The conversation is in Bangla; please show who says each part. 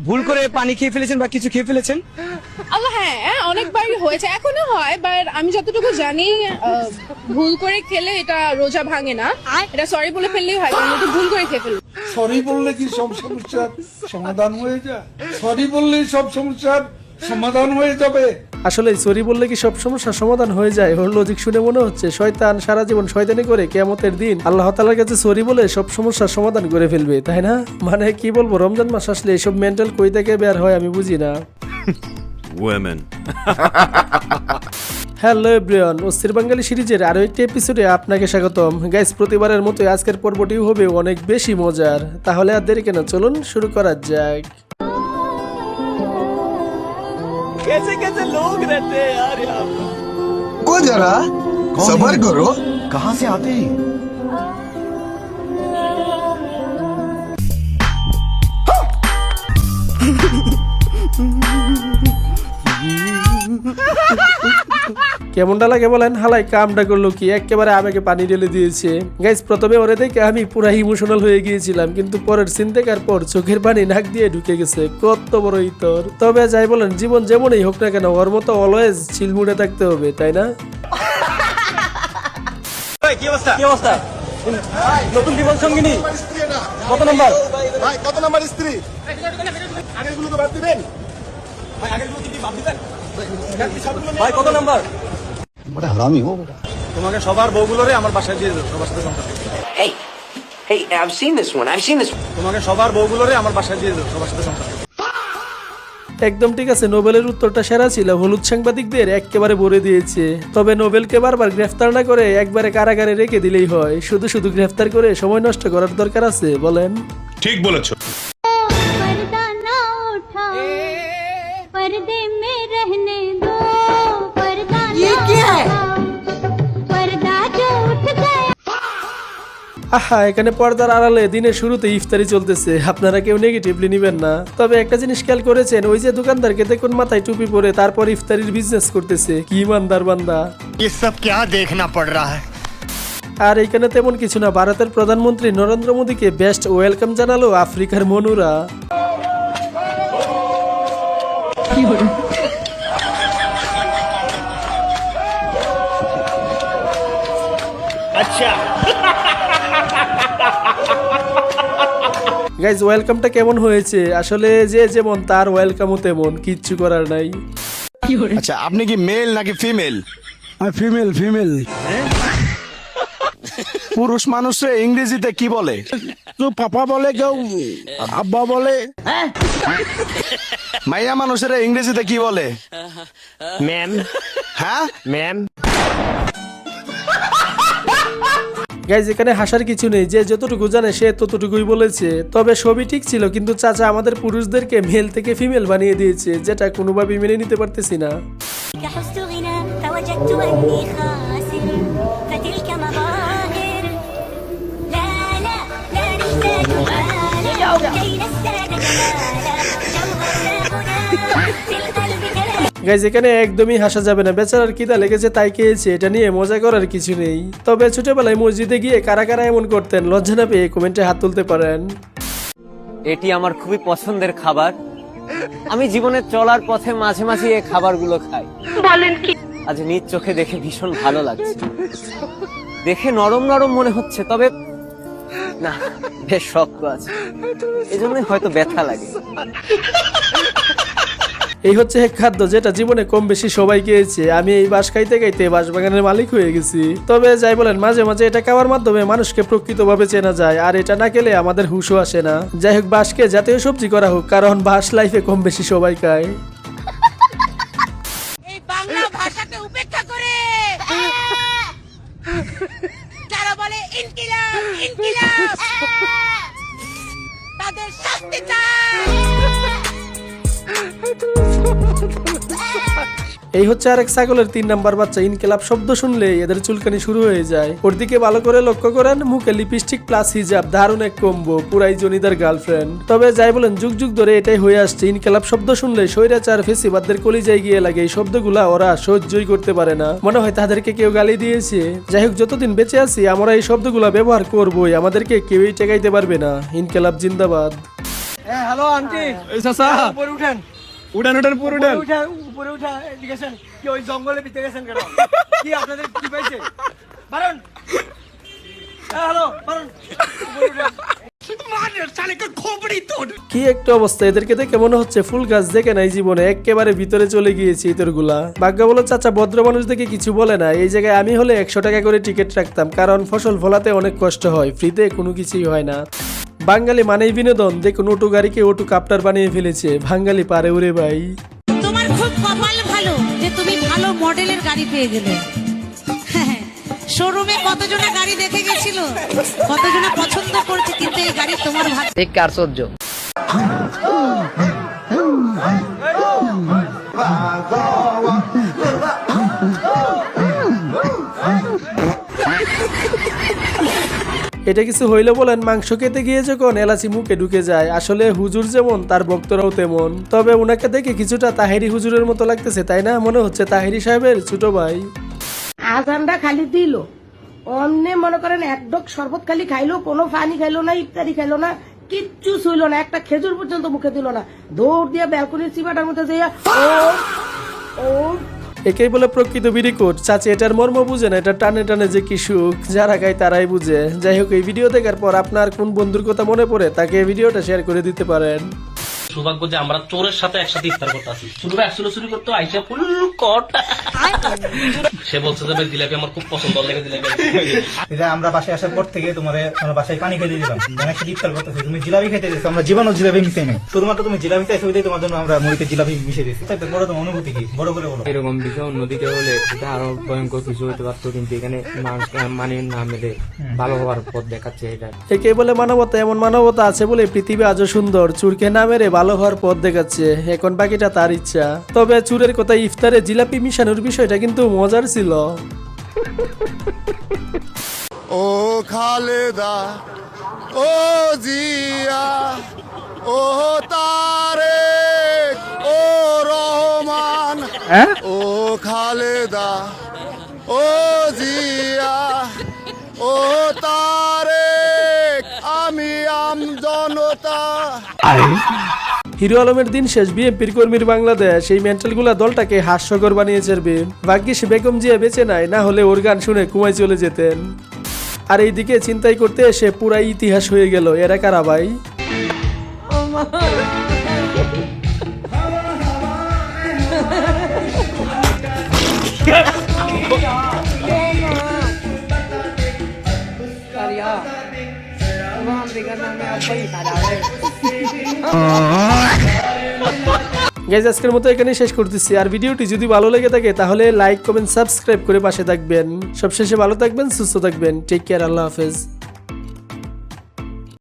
Speaker 1: ভুল করে পানি খেয়ে ফেলেছেন বা কিছু খেয়ে ফেলেছেন?
Speaker 2: আল্লাহ, হ্যাঁ, অনেকবারই হয়েছে, এখনো হয়, বাট আমি যতটুকু জানি ভুল করে খেলে এটা রোজা ভাঙে না, এটা সরি বলে ফেললেই হয়, কারণ এটা ভুল করে খেয়ে ফেললো।
Speaker 3: সরি বললে কি সব সমস্যার সমাধান হয়ে যায়? সরি বললেই সব সমস্যার সমাধান হয়ে যাবে?
Speaker 4: আসলে সরি বললে কি সব সমস্যার সমাধান হয়ে যায়? ওর লজিক শুনে মনে হচ্ছে শয়তান সারা জীবন শয়তানি করে কিয়ামতের দিন আল্লাহ তাআলার কাছে সরি বলে সব সমস্যার সমাধান করে ফেলবে, তাই না? মানে কি বলবো, রমজান মাস আসলে এসব মেন্টাল কই থেকে বের হয় আমি বুঝি না।
Speaker 5: Women.
Speaker 4: হ্যালো এভরিওয়ান, অস্থির বাঙালি সিরিজের আরো একটি এপিসোডে আপনাকে স্বাগতম। গাইস, প্রতিবারের মতো আজকের পর্বটিও হবে অনেক বেশি মজার। তাহলে আর দেরি কেন, চলুন শুরু করা যাক।
Speaker 1: कैसे कैसे लोग रहते हैं यार यहाँ पर।
Speaker 6: को जरा सबर करो।
Speaker 5: कहाँ से आते हैं?
Speaker 4: কেমনটা লাগে বলেন? হালাই কামটা করলো কি, একেবারে আবেগে পানি ঢেলে দিয়েছে। গাইস, প্রথমে ওরে দেখে আমি পুরা ইমোশনাল হয়ে গিয়েছিলাম, কিন্তু পরের সিন দেখার পর চোখের পানি নাক দিয়ে ঢুকে গেছে। কত বড় ইতর। তবে যাই বলেন, জীবন যেমনই হোক না কেন, ওর মতো অলওয়েজ চিলমুড়ে থাকতে হবে, তাই না?
Speaker 1: কি অবস্থা? কি অবস্থা? নতুন জীবন সঙ্গিনী কত নাম্বার?
Speaker 6: ভাই কত নাম্বার স্ত্রী?
Speaker 1: আগেরগুলো তো বাদ দিবেন ভাই, আগেরগুলো কি বাদ দিবেন ভাই? কত নাম্বার?
Speaker 6: बड़ा हरामी हो बेटा।
Speaker 1: তোমাকে সবার বউগুলোরে আমার বাসায় দিয়ে দাও, সবার সাথে সংসার করতে।
Speaker 7: Hey, I've seen this one.
Speaker 1: তোমাকে সবার বউগুলোরে আমার বাসায় দিয়ে দাও, সবার সাথে সংসার করতে।
Speaker 4: একদম ঠিক আছে, নোবেলের উত্তরটা সেরা ছিল। হলুদ সাংবাদিকদের একেবারে ভরে দিয়েছে। তবে নোবেলকে বারবার গ্রেফতার না করে একবারে কারাগারে রেখে দিলেই হয়। শুধু শুধু গ্রেফতার করে সময় নষ্ট করার দরকার আছে বলেন?
Speaker 5: ठीक बोलेছো।
Speaker 8: पर्दा ना उठाओ, पर्दे में रहने दो, पर्दा ये क्या है? पर्दा जो उठ गया।
Speaker 4: আহা, এখানে পর্দার আড়ালে দিনের শুরুতে ইফতারি চলতেছে। আপনারা কেউ নেগেটিভলি নিবেন না। তবে একটা জিনিস খেয়াল করেছেন, ওই যে দোকানদারকে দেখুন মাথায় টুপি পরে তারপর ইফতারির বিজনেস করতেছে। কি ইমানদার বান্দা।
Speaker 6: ये सब क्या देखना पड़ रहा है?
Speaker 4: আর এইখানে তেমন কিছু না, ভারতের প্রধানমন্ত্রী নরেন্দ্র মোদীকে বেস্ট ওয়েলকাম জানালো আফ্রিকার মনুরা। গাইজ, ওয়েলকামটা কেমন হয়েছে? আসলে যে যেমন তার ওয়েলকামও তেমন, কিচ্ছু করার নাই।
Speaker 6: अच्छा आपने की मेल ना कि फीमेल?
Speaker 3: Female female.
Speaker 6: পুরুষ মানুষে ইংরেজিতে কি বলে?
Speaker 3: কেউ পাপা বলে, কেউ আব্বা বলে।
Speaker 6: মাইয়া মানুষের ইংরেজিতে কি বলে?
Speaker 7: Ma'am.
Speaker 6: হ্যাঁ
Speaker 7: Ma'am.
Speaker 4: গাইজ, এখানে হাসার কিছু নেই। যে যতটুকু জানে সে ততটুকুই বলেছে। তবে সবই ঠিক ছিল, কিন্তু চাচা আমাদের পুরুষদেরকে মেল থেকে ফিমেল বানিয়ে দিয়েছে, যেটা কোনোভাবেই মেনে নিতে পারতেছি না।
Speaker 8: حزت غنى فوجدت أني خاسر فتلك مظاهر لا لا لا نحتاج مالا كي نزداد جمالا لو غرناهنا في القلب كلام।
Speaker 4: গাইজ, এখানে একদমই হাসা যাবে না। বেচারার কিদা লেগেছে তাই খেয়েছে, এটা নিয়ে মজা করার কিছু নেই। তবে ছোটবেলায় মসজিদে গিয়ে কারা কারা এমন করতেন, লজ্জা না পেয়ে কমেন্টে হাত তুলতে পারেন।
Speaker 7: এটি আমার খুবই পছন্দের খাবার। আমি জীবনে চলার পথে মাঝে মাঝে এই খাবারগুলো খাই। বলেন কি? আজ নিজ চোখে দেখে ভীষণ ভালো লাগছে। দেখে নরম নরম মনে হচ্ছে, তবে না, বেশ শক্ত আছে, এজন্যই হয়তো ব্যথা লাগে।
Speaker 4: এই হচ্ছে এক খাদ্য যেটা জীবনে কম বেশি সবাই খেয়েছে। আমি এই বাঁশ খাইতে খাইতে বাঁশবাগানের মালিক হয়ে গেছি। তবে যাই বলেন, মাঝে মাঝে এটা খাওয়ার মাধ্যমে মানুষকে প্রকৃতভাবে চেনা যায়, আর এটা না খেলে আমাদের হুঁশও আসে না। যাই হোক, বাঁশকে জাতীয় সবজি করা হোক, কারণ বাঁশ লাইফে কম বেশি সবাই খায়।
Speaker 2: এই বাংলা ভাষাকে উপেক্ষা করে যারা বলে ইনকিলাব ইনকিলাব, তাদের শাস্তি চাই।
Speaker 4: এই হচ্ছে আরেক ছাগলের 3 নাম্বার বাচ্চা। ইনকিলাব শব্দ শুনলে এদের চুলকানি শুরু হয়ে যায়। ওর দিকে ভালো করে লক্ষ্য করেন, মুখে লিপস্টিক প্লাস হিজাব, দারুণ এক কম্বো, পুরাই জনিদার গার্লফ্রেন্ড। তবে যাই বলেন, যুগ যুগ ধরে এটাই হয়ে আসছে। ইনকিলাব শব্দ শুনলে স্বৈরাচার ফেসিবাদদের কলিজায় গিয়ে লাগে। এই শব্দগুলা ওরা সহ্যই করতে পারে না, মনে হয় তাদেরকে কেউ গালি দিয়েছে। যাই হোক, যতদিন বেঁচে আছি আমরা এই শব্দগুলা ব্যবহার করবোই, আমাদেরকে কেউই ঠেকাইতে পারবে না। ইনকিলাব জিন্দাবাদ।
Speaker 1: হ্যালো আন্টি
Speaker 9: এই চাচা
Speaker 1: উপরে উঠেন
Speaker 9: উঠান উঠান পুরো উঠান
Speaker 1: উপরে উঠা এদিকে আসেন কি ওই জঙ্গলে ভিতরে গেছেন কেন কি আপনাদের কি পাইছে বারণ হ্যালো বারণ উপরে উঠেন
Speaker 4: কি একটা অবস্থা, এদেরকে দেখে মনে হচ্ছে ফুল গাছ দেখে নাই জীবনে, একেবারে ভিতরে চলে গিয়েছে ইতরগুলা। ভাগ্য বলো চাচা ভদ্র মানুষ দেখে কিছু বলে না। এই জায়গায় আমি হলে 100 টাকা করে টিকিট রাখতাম, কারণ ফসল ফলাতে অনেক কষ্ট হয়, ফ্রিতে কোনো কিছুই হয় না। বাঙালি মানেই বিনোদন, দেখুন অটো গাড়িকে অটো কাপ্টার বানিয়ে ফেলেছে, বাঙালি পারে ওরে ভাই।
Speaker 10: তোমার খুব কপাল ভালো যে তুমি ভালো মডেলের গাড়ি পেয়ে গেলে। শোরুমে কতজনা গাড়ি দেখে গেছিল, কতজনা পছন্দ করছে, কিন্তু এই গাড়ি তোমার ভাগ্য।
Speaker 7: ঠিক আশ্চর্য।
Speaker 4: এটা কিছু হইলো বলেন, মাংস খেতে গিয়ে যখন এলাচি মুখে ঢুকে যায়। আসলে হুজুর যেমন তার ভক্তরাও তেমন। তবে উনাকে দেখে কিছুটা তাহেরি হুজুরের মতো লাগতেছে, তাই না? মনে হচ্ছে তাহেরি সাহেবের ছোট ভাই।
Speaker 11: আজানটা খালি দিল, অমনে মনে করেন এক ডক শরবত খালি খাইলো, কোনো পানি খাইলো না, ইফতারি খাইলো না, কিচ্ছু ছুইলো না, একটা খেজুর পর্যন্ত মুখে দিল না। দৌড় দিয়ে ব্যালকনির চিবাটার মধ্যে যাইয়া ও
Speaker 4: একেই বলে প্রকৃত বিরিকুট। চাচি এটার মর্ম বুঝে না, এটা টানে টানে যে কি সুখ, যারা খায় তারাই বুঝে। যাই হোক, এই ভিডিও দেখার পর আপনার কোন বন্ধুর কথা মনে পড়ে তাকে এই ভিডিওটা শেয়ার করে দিতে পারেন।
Speaker 12: সৌভাগ্য যে আমরা চোরের সাথে একসাথে ইফতার করতে আসি। শুরুটা একসাথে চুরি করতে আইসা ফুল কট সে বলছে যে জিলাপি আমার খুব পছন্দ, লেগে জিলাপি
Speaker 1: আমরা বাসায় আসার পর থেকে তোমার বাসায় পানি খেতে দিলাম, একসাথে ইফতার করতেছি, তুমি জিলাপি খেতে দিচ্ছ, আমরা জীবনও জিলাপি মিশে নেই, শুধুমাত্র তুমি জিলাপি চাইছো ওইটাই তোমার জন্য আমরা মুড়িতে জিলাপি মিশে দিচ্ছি। বড় তোমার অনুভূতি কি, বড় করে বলো।
Speaker 12: এরকম বিষয় অন্যদিকে হলে এটা আরো ভয়ঙ্কর কিছু হতে পারতো, কিন্তু এখানে মানে না মেলে ভালো হওয়ার পথ দেখাচ্ছে এটা।
Speaker 4: একে বলে মানবতা। এমন মানবতা আছে বলে পৃথিবী আজও সুন্দর। চুরকে না মেরে ভালো হওয়ার পথ দেখাচ্ছে, এখন বাকিটা তার ইচ্ছা। তবে চুরের কথা ইফতারে জিলাপি মিশানোর বিষয়টা কিন্তু মজার ছিল।
Speaker 6: ও খালেদা, ও জিয়া, ও তারেক, ও রহমান, ও খালেদা, ও জিয়া, ও তারেক, আমি আমজনতা।
Speaker 4: হিরো আলমের দিন শেষ, বিএনপির কর্মীর বাংলাদেশ। এই মেন্টালগুলা দলটাকে হাস্যকর বানিয়েছে। ভাগ্যিস বেগম জিয়া বেঁচে নাই, না হলে ওর গান শুনে কুমায় চলে যেতেন। আর এইদিকে চিন্তাই করতে এসে পুরাই ইতিহাস হয়ে গেল। এরা কারা ভাই? গাইজ আজকের মতো এখানেই শেষ করতেছি। আর ভিডিওটি যদি ভালো লেগে থাকে তাহলে লাইক কমেন্ট সাবস্ক্রাইব করে পাশে থাকবেন। সবশেষে ভালো থাকবেন, সুস্থ থাকবেন। টেক কেয়ার, আল্লাহ হাফেজ।